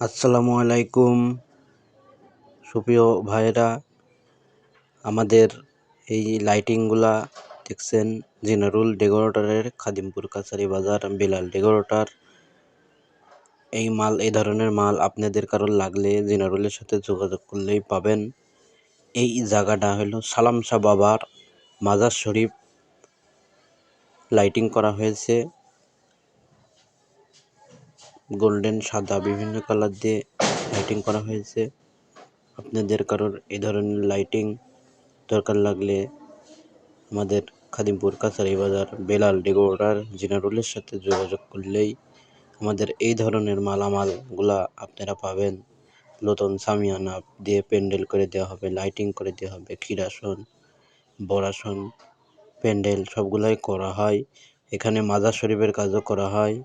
আসসালামু আলাইকুম সুপ্রিয় ভাইয়েরা, আমাদের এই লাইটিংগুলা দেখছেন জিনারুল ডেকোরেটরের, খাদিমপুর কাছারি বাজার, বেলাল ডেকোরেটর। এই ধরনের মাল আপনাদের কারোর লাগলে জিনারুলের সাথে যোগাযোগ করলেই পাবেন। এই জায়গাটা হলো সালাম শাহ বাবার মাজার শরীফ। লাইটিং করা হয়েছে গোল্ডেন, সাদা, বিভিন্ন কালার দিয়ে লাইটিং করা হয়েছে। আপনাদের কারোর এই ধরনের লাইটিং দরকার লাগলে আমাদের খাদিমপুর কাছারি বাজার বেলাল ডেকোরেটর জিনারুলের সাথে যোগাযোগ করলেই আমাদের এই ধরনের মালামালগুলা আপনারা পাবেন। নতুন সামিয়ানা দিয়ে প্যান্ডেল করে দেওয়া হবে, লাইটিং করে দেওয়া হবে, ক্ষীরাসন, বড়াসন, প্যান্ডেল সবগুলাই করা হয়। এখানে মাজার শরীফের কাজও করা হয়।